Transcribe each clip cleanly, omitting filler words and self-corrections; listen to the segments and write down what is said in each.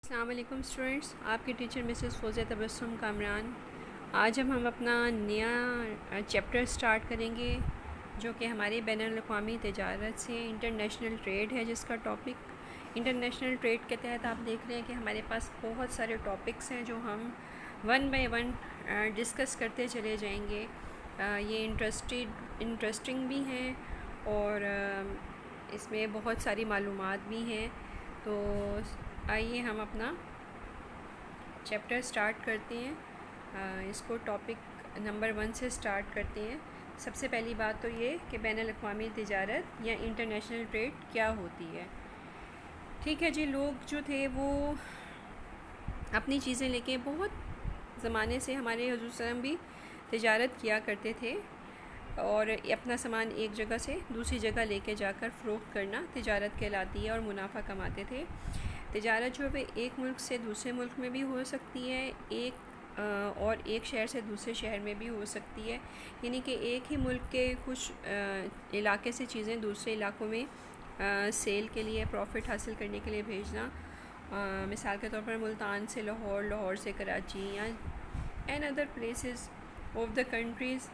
अस्सलाम वालेकुम स्टूडेंट्स, आपकी टीचर मिसेस फ़ौज़िया तबस्सुम कामरान। आज हम अपना नया चैप्टर स्टार्ट करेंगे जो कि हमारी बैनुल-अक़वामी तिजारत से इंटरनेशनल ट्रेड है, जिसका टॉपिक इंटरनेशनल ट्रेड के तहत आप देख रहे हैं कि हमारे पास बहुत सारे टॉपिक्स हैं जो हम वन बाय वन डिस्कस करते चले जाएंगे। ये इंटरेस्टिंग भी हैं और इसमें बहुत सारी मालूमात भी हैं। तो आइए हम अपना चैप्टर स्टार्ट करते हैं। इसको टॉपिक नंबर 1 से स्टार्ट करते हैं। सबसे पहली बात तो ये कि बैनुल-अक़वामी तिजारत या इंटरनेशनल ट्रेड क्या होती है। ठीक है जी, लोग जो थे वो अपनी चीज़ें लेके बहुत ज़माने से हमारे हुज़ूर सल्लम भी तिजारत किया करते थे और अपना सामान एक जगह से दूसरी जगह लेके जाकर फ़रोख्त करना तिजारत कहलाती है और मुनाफा कमाते थे। तिजारत जो है एक मुल्क से दूसरे मुल्क में भी हो सकती है, और एक शहर से दूसरे शहर में भी हो सकती है, यानी कि एक ही मुल्क के कुछ इलाके से चीज़ें दूसरे इलाकों में सेल के लिए, प्रॉफिट हासिल करने के लिए भेजना। मिसाल के तौर पर मुल्तान से लाहौर, लाहौर से कराची या another places of the countries.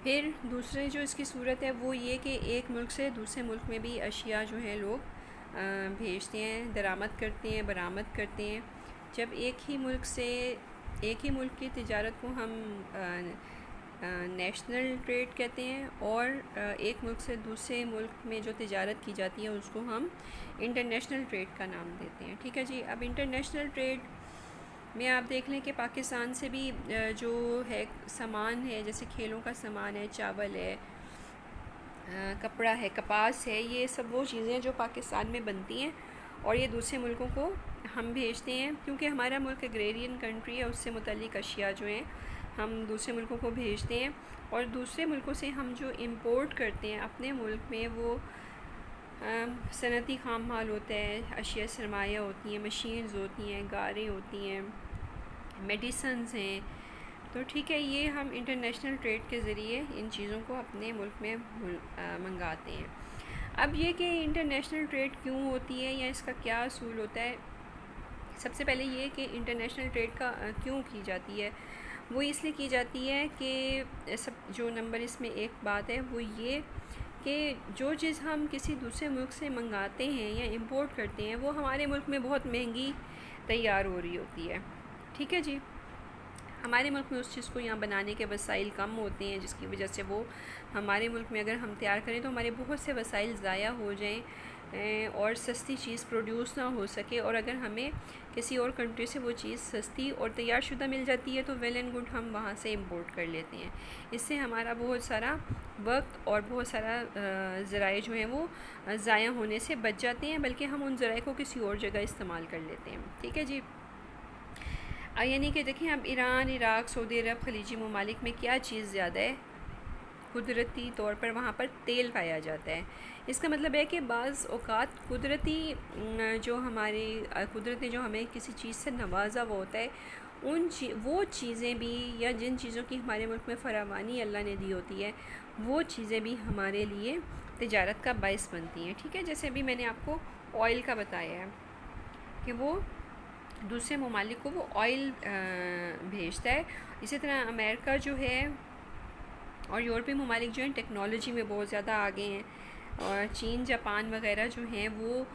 फिर दूसरी जो इसकी सूरत है वो ये कि एक मुल्क से दूसरे मुल्क में भी अशिया जो हैं लोग भेजते हैं, दरामद करते हैं, बरामद करते हैं। जब एक ही मुल्क की तिजारत को हम नेशनल ट्रेड कहते हैं और एक मुल्क से दूसरे मुल्क में जो तिजारत की जाती है उसको हम इंटरनेशनल ट्रेड का नाम देते हैं। ठीक है जी। अब इंटरनेशनल ट्रेड में आप देख लें कि पाकिस्तान से भी जो है सामान है, जैसे खेलों का सामान है, चावल है, कपड़ा है, कपास है, ये सब वो चीज़ें जो पाकिस्तान में बनती हैं और ये दूसरे मुल्कों को हम भेजते हैं। क्योंकि हमारा मुल्क एग्रेरियन कंट्री है, उससे मुतल्लिक़ अशिया जो हैं हम दूसरे मुल्कों को भेजते हैं और दूसरे मुल्कों से हम जो इंपोर्ट करते हैं अपने मुल्क में वो सनती खाम माल होता है, अशिया सरमाया होती हैं, मशीन्स होती हैं, गारें होती हैं, मेडिसन्स हैं। तो ठीक है, ये हम इंटरनेशनल ट्रेड के ज़रिए इन चीज़ों को अपने मुल्क में मंगाते हैं। अब ये कि इंटरनेशनल ट्रेड क्यों होती है या इसका क्या असूल होता है। सबसे पहले ये कि इंटरनेशनल ट्रेड का क्यों की जाती है, वो इसलिए की जाती है कि सब जो नंबर इसमें एक बात है वो ये कि जो चीज़ हम किसी दूसरे मुल्क से मंगाते हैं या इंपोर्ट करते हैं वो हमारे मुल्क में बहुत महंगी तैयार हो रही होती है। ठीक है जी। हमारे मुल्क में उस चीज़ को यहाँ बनाने के वसाइल कम होते हैं, जिसकी वजह से वो हमारे मुल्क में अगर हम तैयार करें तो हमारे बहुत से वसाइल ज़ाया हो जाएं और सस्ती चीज़ प्रोड्यूस ना हो सके। और अगर हमें किसी और कंट्री से वो चीज़ सस्ती और तैयार शुदा मिल जाती है तो वेल एंड गुड, हम वहाँ से इंपोर्ट कर लेते हैं। इससे हमारा बहुत सारा वक्त और बहुत सारा ज़राए जो हैं वो ज़ाया होने से बच जाते हैं, बल्कि हम उन ज़राए को किसी और जगह इस्तेमाल कर लेते हैं। ठीक है जी। यानी कि देखिए, अब ईरान, इराक़, सऊदी अरब, खलीजी ममालिक में क्या चीज़ ज़्यादा है, कुदरती तौर पर वहाँ पर तेल पाया जाता है। इसका मतलब है कि बाज़ औक़ात कुदरती जो हमें किसी चीज़ से नवाजा हुआ होता है, वो चीज़ें भी या जिन चीज़ों की हमारे मुल्क में फरावानी अल्लाह ने दी होती है वो चीज़ें भी हमारे लिए तिजारत का बाइस बनती हैं। ठीक है। जैसे अभी मैंने आपको ऑयल का बताया है कि वो दूसरे ममालिक को वो ऑयल भेजता है। इसी तरह अमेरिका जो है और यूरोपीय ममालिक जो हैं टेक्नोलॉजी में बहुत ज़्यादा आगे हैं और चीन, जापान वगैरह जो हैं वो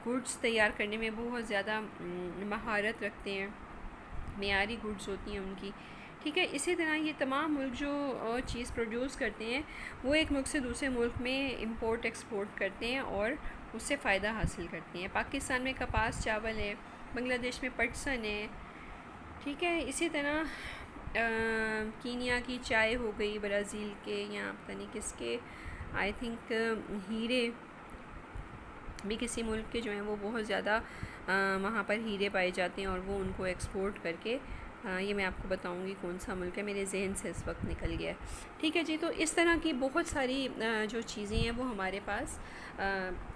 गुड्स तैयार करने में बहुत ज़्यादा महारत रखते हैं, मेयारी गुड्स होती हैं उनकी। ठीक है। इसी तरह ये तमाम मुल्क जो चीज़ प्रोड्यूस करते हैं वो एक मुल्क से दूसरे मुल्क में इंपोर्ट एक्सपोर्ट करते हैं और उससे फ़ायदा हासिल करते हैं। पाकिस्तान में कपास, चावल है, बांग्लादेश में पटसन है। ठीक है। इसी तरह कीनिया की चाय हो गई, ब्राज़ील के या पता नहीं किसके, आई थिंक हीरे भी किसी मुल्क के जो हैं वो बहुत ज़्यादा वहाँ पर हीरे पाए जाते हैं और वो उनको एक्सपोर्ट करके ये मैं आपको बताऊंगी कौन सा मुल्क है, मेरे जहन से इस वक्त निकल गया। ठीक है जी। तो इस तरह की बहुत सारी जो चीज़ें हैं वो हमारे पास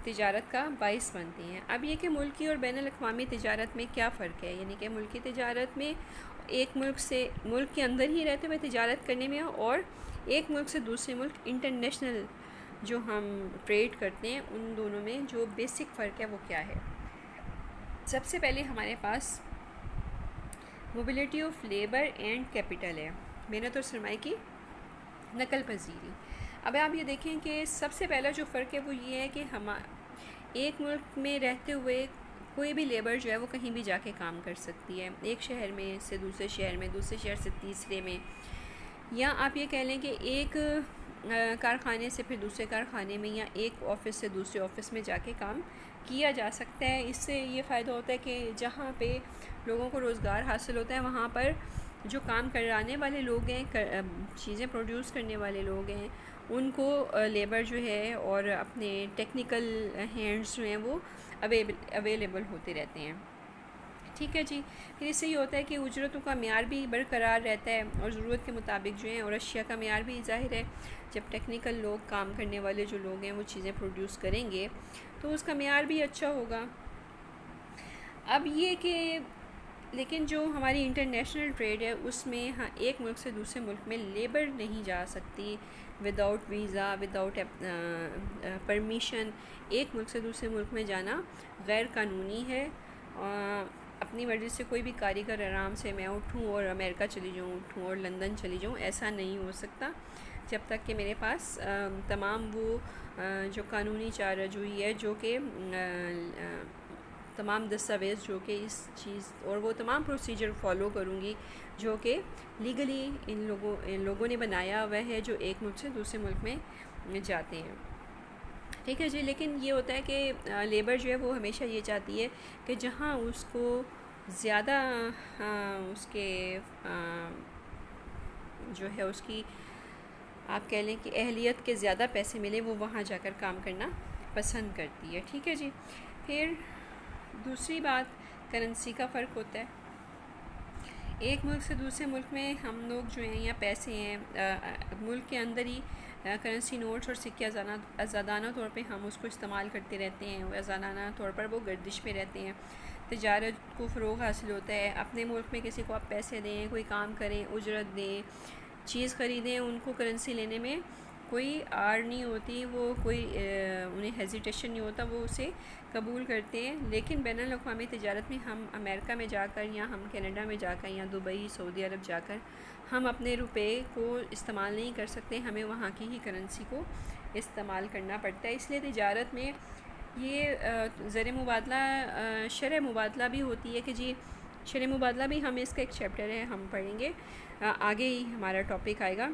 तिजारत का बाइस बनती हैं। अब ये कि मुल्की और बैनुल-अक़वामी तिजारत में क्या फ़र्क है, यानी कि मुल्की तिजारत में एक मुल्क के अंदर ही रहते हुए तिजारत करने में और एक मुल्क से दूसरे मुल्क इंटरनेशनल जो हम ट्रेड करते हैं उन दोनों में जो बेसिक फ़र्क है वो क्या है। सबसे पहले हमारे पास mobility of labour and capital है, मेहनत और सरमाए की नकल पजीरी। अब आप ये देखें कि सबसे पहला जो फ़र्क है वो ये है कि हम एक मुल्क में रहते हुए कोई भी लेबर जो है वो कहीं भी जाके काम कर सकती है, एक शहर में से दूसरे शहर में, दूसरे शहर से तीसरे में, या आप ये कह लें कि एक कारखाने से फिर दूसरे कारखाने में, या एक ऑफ़िस से दूसरे ऑफ़िस में जाके काम किया जा सकता है। इससे ये फ़ायदा होता है कि जहाँ पे लोगों को रोज़गार हासिल होता है वहाँ पर जो काम कराने वाले लोग हैं, चीज़ें प्रोड्यूस करने वाले लोग हैं, उनको लेबर जो है और अपने टेक्निकल हैंड्स जो हैं वो अवेलेबल होते रहते हैं। ठीक है जी। फिर इससे ये होता है कि उजरतों का मेयार भी बरकरार रहता है और ज़रूरत के मुताबिक जो है, और अशिया का मेयार भी ज़ाहिर है जब टेक्निकल लोग, काम करने वाले जो लोग हैं वो चीज़ें प्रोड्यूस करेंगे तो उसका मेयार भी अच्छा होगा। अब ये कि लेकिन जो हमारी इंटरनेशनल ट्रेड है उसमें हाँ, एक मुल्क से दूसरे मुल्क में लेबर नहीं जा सकती विदाउट वीज़ा, विदाउट परमिशन। एक मुल्क से दूसरे मुल्क में जाना गैर कानूनी है। अपनी मर्ज़ी से कोई भी कारीगर आराम से मैं उठूँ और अमेरिका चली जाऊँ, उठूँ और लंदन चली जाऊँ, ऐसा नहीं हो सकता जब तक कि मेरे पास तमाम वो जो कानूनी चाराजोई है, जो कि तमाम दस्तावेज़ जो कि इस चीज़ और वो तमाम प्रोसीजर फॉलो करूँगी जो कि लीगली इन लोगों ने बनाया हुआ है जो एक मुल्क से दूसरे मुल्क में जाते हैं। ठीक है जी। लेकिन ये होता है कि लेबर जो है वो हमेशा ये चाहती है कि जहाँ उसको ज़्यादा उसके जो है उसकी आप कह लें कि अहलियत के ज़्यादा पैसे मिले, वो वहाँ जाकर काम करना पसंद करती है। ठीक है जी। फिर दूसरी बात, करेंसी का फ़र्क होता है। एक मुल्क से दूसरे मुल्क में हम लोग जो हैं या पैसे हैं मुल्क के अंदर ही करेंसी नोट्स और सिक्के आज़ादाना तौर पे हम उसको इस्तेमाल करते रहते हैं, आज़ादाना तौर पर वो गर्दिश में रहते हैं, तिजारत को फ़रोग़ हासिल होता है। अपने मुल्क में किसी को आप पैसे दें, कोई काम करें, उजरत दें, चीज़ ख़रीदें, उनको करेंसी लेने में कोई आड़ नहीं होती, वो कोई उन्हें हेजिटेशन नहीं होता, वो उसे कबूल करते हैं। लेकिन बैनुल अक़वामी तिजारत में हम अमेरिका में जाकर या हम कनाडा में जाकर या दुबई, सऊदी अरब जाकर हम अपने रुपए को इस्तेमाल नहीं कर सकते, हमें वहाँ की ही करेंसी को इस्तेमाल करना पड़ता है। इसलिए तिजारत में ये ज़र मुबादला, शरह मुबादला भी होती है कि जी शरह मुबादला भी हम इसका एक चैप्टर है, हम पढ़ेंगे आगे ही हमारा टॉपिक आएगा।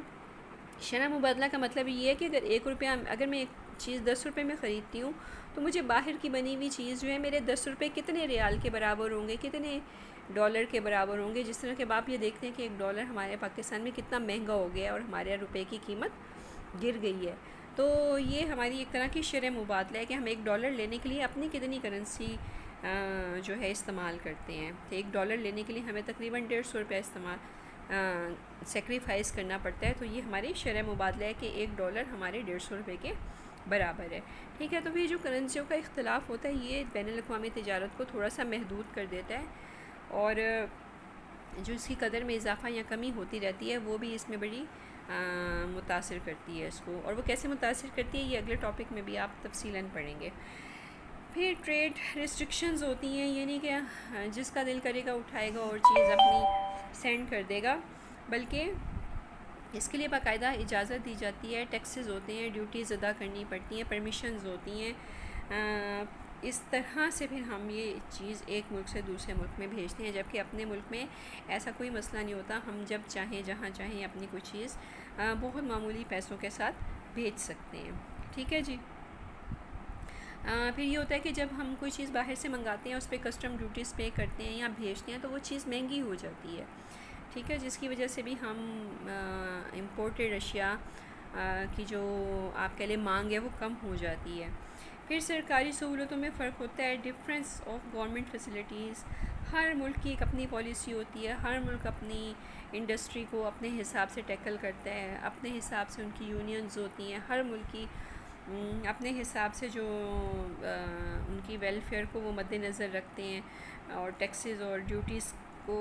शरह मुबादला का मतलब ये है कि अगर अगर मैं एक चीज़ 10 रुपये में ख़रीदती हूँ तो मुझे बाहर की बनी हुई चीज़ जो है मेरे 10 रुपये कितने रियाल के बराबर होंगे, कितने डॉलर के बराबर होंगे। जिस तरह के आप ये देखते हैं कि एक डॉलर हमारे पाकिस्तान में कितना महंगा हो गया है और हमारे रुपये की कीमत गिर गई है। तो ये हमारी एक तरह की शरह मुबादला है कि हम $1 लेने के लिए अपनी कितनी करेंसी जो है इस्तेमाल करते हैं। तो $1 लेने के लिए हमें तकरीबन 150 रुपया सेक्रीफाइस करना पड़ता है। तो ये हमारी शरह मुबादला है कि $1 हमारे 150 रुपये के बराबर है। ठीक है। तो फिर जो करेंसियों का इख्तलाफ होता है ये बैनुल अक़वामी तिजारत को थोड़ा सा महदूद कर देता है, और जो इसकी कदर में इजाफ़ा या कमी होती रहती है वो भी इसमें बड़ी मुतासिर करती है इसको। और वो कैसे मुतासिर करती है ये अगले टॉपिक में भी आप तफसीलन पढ़ेंगे। फिर ट्रेड रिस्ट्रिक्शंस होती हैं, यानी कि जिसका दिल करेगा उठाएगा और चीज़ अपनी सेंड कर देगा, बल्कि इसके लिए बाकायदा इजाज़त दी जाती है, टैक्सेस होते हैं, ड्यूटीज़ अदा करनी पड़ती हैं, परमिशंस होती हैं। इस तरह से फिर हम ये चीज़ एक मुल्क से दूसरे मुल्क में भेजते हैं, जबकि अपने मुल्क में ऐसा कोई मसला नहीं होता। हम जब चाहें जहाँ चाहें अपनी कोई चीज़ बहुत मामूली पैसों के साथ भेज सकते हैं। ठीक है जी। फिर ये होता है कि जब हम कोई चीज़ बाहर से मंगाते हैं उस पर कस्टम ड्यूटीज़ पे करते हैं या भेजते हैं तो वो चीज़ महंगी हो जाती है। ठीक है। जिसकी वजह से भी हम इम्पोर्टेड अशिया की जो आप कह लें मांग है वो कम हो जाती है। फिर सरकारी सहूलतों में फ़र्क होता है, डिफरेंस ऑफ गवर्नमेंट फैसिलिटीज़। हर मुल्क की एक अपनी पॉलिसी होती है, हर मुल्क अपनी इंडस्ट्री को अपने हिसाब से टैकल करता है, अपने हिसाब से उनकी यूनियंस होती हैं, हर मुल्क की अपने हिसाब से जो उनकी वेलफेयर को वो मद्देनज़र रखते हैं और टैक्सेस और ड्यूटीज़ को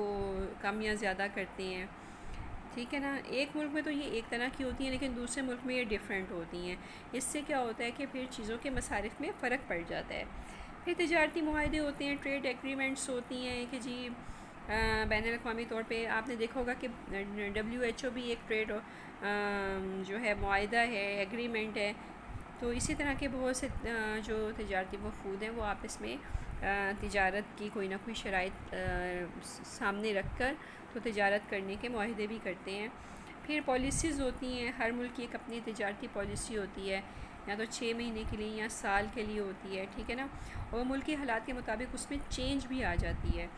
कम या ज़्यादा करते हैं। ठीक है ना। एक मुल्क में तो ये एक तरह की होती हैं लेकिन दूसरे मुल्क में ये डिफरेंट होती हैं। इससे क्या होता है कि फिर चीज़ों के मसारिफ में फ़र्क पड़ जाता है। फिर तिजारती मुआहदे होते हैं, ट्रेड एग्रीमेंट्स होती हैं कि जी बैनुल अक़वामी तौर पे आपने देखा होगा कि WHO भी एक ट्रेड जो है मुआहदा है, एग्रीमेंट है। तो इसी तरह के बहुत से जो तिजारती वफूद हैं वो आपस में तिजारत की कोई ना कोई शराइत सामने रख कर तो तिजारत करने के मुआहदे भी करते हैं। फिर पॉलिसीज़ होती हैं, हर मुल्क की एक अपनी तिजारती पॉलिसी होती है, या तो 6 महीने के लिए या साल के लिए होती है, ठीक है ना। और मुल्क के हालात के मुताबिक उसमें चेंज भी आ जाती है।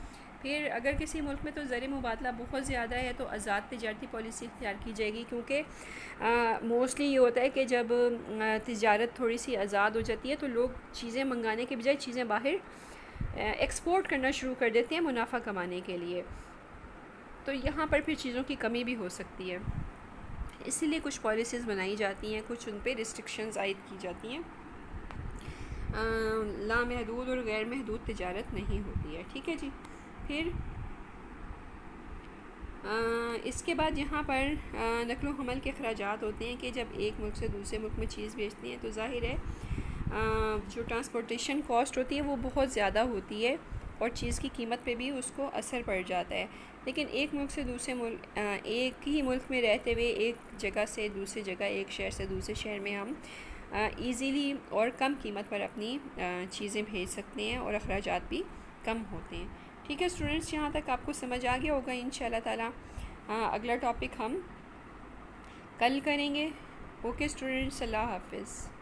फिर अगर किसी मुल्क में तो ज़र मुबादला बहुत ज़्यादा है तो आज़ाद तिजारती पॉलिसी इख्तियार की जाएगी, क्योंकि मोस्टली ये होता है कि जब तिजारत थोड़ी सी आज़ाद हो जाती है तो लोग चीज़ें मंगाने के बजाय चीज़ें बाहर एक्सपोर्ट करना शुरू कर देते हैं मुनाफा कमाने के लिए। तो यहाँ पर फिर चीज़ों की कमी भी हो सकती है, इसीलिए कुछ पॉलिसीज़ बनाई जाती हैं, कुछ उन पर रिस्ट्रिक्शंस आयद की जाती हैं। लामहदूद और गैर महदूद तिजारत नहीं होती है, ठीक है जी। फिर इसके बाद यहाँ पर नकलो हमल के अखराजात होते हैं कि जब एक मुल्क से दूसरे मुल्क में चीज़ बेचती हैं तो ज़ाहिर है जो ट्रांसपोर्टेशन कॉस्ट होती है वो बहुत ज़्यादा होती है और चीज़ की कीमत पे भी उसको असर पड़ जाता है। लेकिन एक मुल्क से दूसरे मुल्क एक ही मुल्क में रहते हुए एक जगह से दूसरी जगह, एक शहर से दूसरे शहर में हम ईज़िली और कम कीमत पर अपनी चीज़ें भेज सकते हैं और अखराजात भी कम होते हैं। ठीक है स्टूडेंट्स, यहाँ तक आपको समझ आ गया होगा इंशाल्लाह ताला। अगला टॉपिक हम कल करेंगे। ओके स्टूडेंट्स, अल्लाह हाफ़िज़।